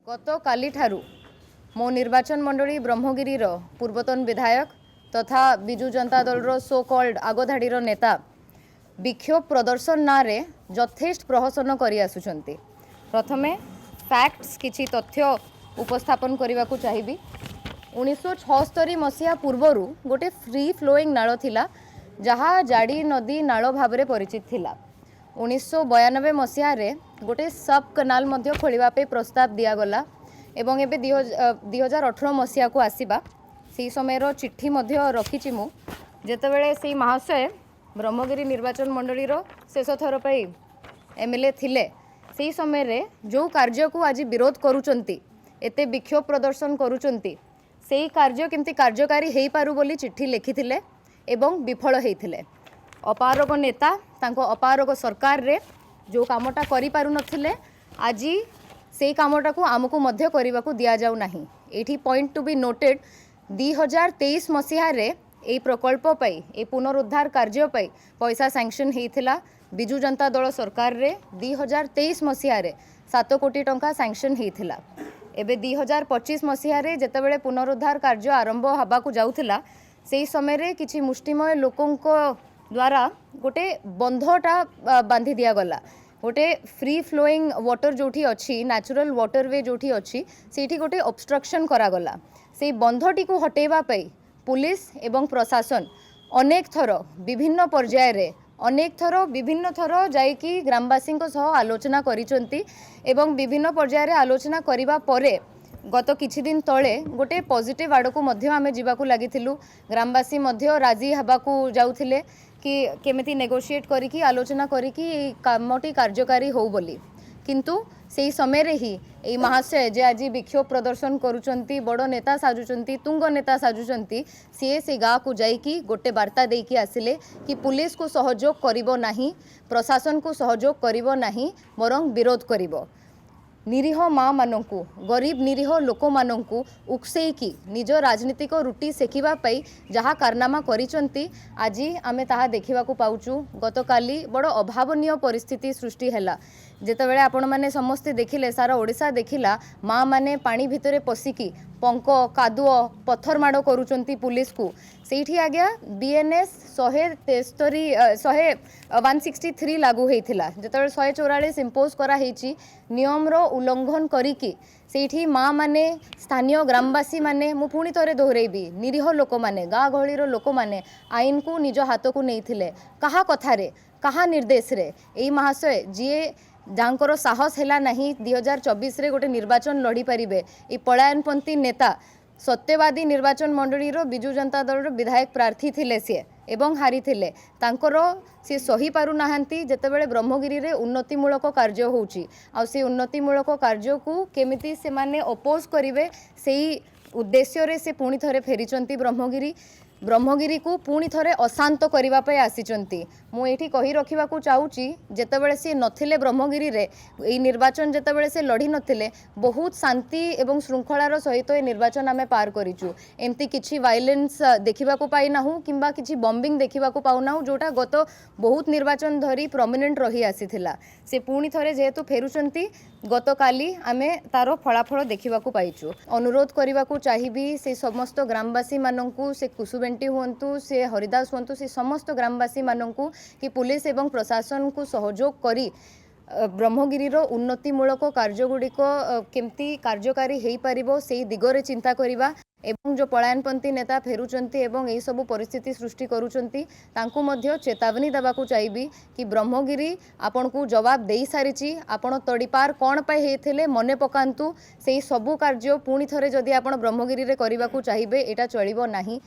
गत काली ठारू मो निर्वाचन मंडली ब्रह्मगिरी पूर्वतन विधायक तथा विजु जनता दल सो कॉल्ड आगधाड़ी नेता विक्षोभ प्रदर्शन ना रे यथेष्ट प्रहसन करि आसुचंती। प्रथमे फैक्ट्स किछि तथ्य उपस्थापन करने को चाहिए। 1976 मसीहा पूर्वर गोटे फ्री फ्लोइंग नाल थिला जहाँ जाड़ी नदी नाल भाव में परिचित थिला। 1992 मसीह गोटे सब कनाल खोलवाई प्रस्ताव दिगला एवं एबे 2018 मसीहा को आसवा से समय चिट्ठी रखी मु जेतेबेले से महाशय ब्रह्मगिरी निर्वाचन मंडली शेष थर पर एमएलए थिले से समय जो कार्य को आज विरोध करुचंती एते विक्षोभ प्रदर्शन करुचंती से कार्य केमती कार्यकारी हो पारु बोली चिट्ठी लिखिथिले एवं विफल होइथिले। अपारग नेता तांको अपारग सरकार रे जो कामटा करि पारु नथिले आज से कामटा को आमको मध्य करने को दिया जाऊ नहीं। एठी पॉइंट टू बी नोटेड 2023 मसीह रे ए प्रकल्प पाई ए पुनरुद्धार कार्य पाई पैसा सैंक्शन होइथिला विजु जनता दल सरकार रे 2023 मसीह रे 7 कोटी टंका सैंक्शन होइथिला। एबे 2025 मसीह रे जेतेबेले पुनरुद्धार कार्य आरंभ हबा को जाउथिला से समय रे किछि मुष्टिमय लोकों द्वारा गोटे बंधटा बांधी दिया गला। गोटे फ्री फ्लोइंग वाटर जोठी अच्छी नेचुरल वाटरवे जोठी अच्छी सेठी गोटे ऑब्स्ट्रक्शन करागला। से बंधटी को हटेबा पाई पुलिस एवं प्रशासन अनेक थर विभिन्न पर्याय रे अनेक थर विभिन्न थर जाइकी ग्रामवासी सह आलोचना करिसंती एवं विभिन्न पर्याय रे आलोचना करिबा परे गत किछि दिन तले गोटे पॉजिटिव आड़ को मध्य आमे जीवाकू लागिथिलु। ग्रामवासी मध्य राजी हबाकू जाउथिले कि केमिति नेगोशिएट करिकी आलोचना करिकी कामटी कार्यकारी हो बोली। किंतु से समय रे ही ए महाशय जे आज विक्षोभ प्रदर्शन करुचंती बड़ नेता साजुचंती तुंग नेता साजुचंती से गाँ को जाइकी गोटे वार्ता देकी आसिले कि पुलिस को सहयोग करिबो नाही प्रशासन को सहयोग करिबो नाही बरं विरोध करिबो। निरीह माँ मानू गरीब निरीह लोक मानू उकसेकी निज राजनीतिक रुटी सेकिबा पाई जहाँ कारनामा करिचंती आज आमे ताहा देखिबा को पाउचु। गत काली बड़ अभावनीय परिस्थिति सृष्टि हैला जेतेबेले आपण माने समस्ते देखिले सारा ओडिशा देखिला माँ माने पानी भितरे पसिकी पंक कादुओ पत्थर माड़ करुचंती पुलिस को सेठी आज्ञा बीएनएस 163 लागू होइथिला जेतेबेले 144 इम्पोज करा हेची नियम रो उल्लंघन करिकी सेठी माँ माने स्थानीय ग्रामवासी माने मु पुणी थरे दोहरेबी निरीह लोक माने गाँ गहलीर लोक माने आईन को निज हाथ को नैथिले कहा कथारे कहा निर्देश रे एई महाशय जीए जांकर साहस हैला नहीं 2024 रे गोटे निर्वाचन लड़ी पारिबे ए पलायनपंथी नेता सत्यवादी निर्वाचन मंडली विजु जनता दल विधायक प्रार्थी थिले सी एवं हारी थिले तांकर सी सही पारु नाहंती जेतेबेले ब्रह्मगिरी रे उन्नतिमूलक कार्य होउची आ से उन्नतिमूलक कार्य को केमिति से माने अपोज करिवे सेही उद्देश्य रे से पुणी थरे फेरिचंती ब्रह्मगिरी को पुणी थरे अशांत करबा पे आसीचंती। मु एठी कहि रखिबा को चाहूची जेतेबेले से नथिले ब्रह्मगिरी रे ए निर्वाचन जेतेबेले से लड़ी नथिले बहुत शांति एवं श्रृंखलार सहित ए निर्वाचन आमे पार करिचु। एमती किछि वायलेंस देखिबा को पाई नाहु किंबा किछि बॉम्बिंग देखिबा को पाउ नाहु जोटा गत बहुत निर्वाचन धरी प्रोमिनेंट रही आसीथिला से पुणी थरे जेहेतु फेरुचंती गत काली आमे तारो फलाफल देखिबा को पाइचु। अनुरोध करबा को चाहिबी से समस्त ग्रामवासी माननकु से कुसुबेंटी हुंतु से हरिदास हुंतु से समस्त ग्रामवासी माननकु कि पुलिस एवं प्रशासन को सहयोग करी ब्रह्मगिरीर उन्नतिमूलक कार्यगुड़िक केमती कार्यकारी हो पारिबो सेही दिगरे चिंता करिबा एवं जो पलायनपंथी नेता फेरुचंती एवं यही सब परिस्थिति सृष्टि करुचंती तांकु मध्य चेतावनी देवाकू चाहिए कि ब्रह्मगिरी आपण को जवाब दे सारी आपण तड़ीपार कौन पाई होते मने पकांतु से सबू कार्य पुणी थरे जदि आपण ब्रह्मगिरी रे करने को चाहिए एटा चलिबो नाही।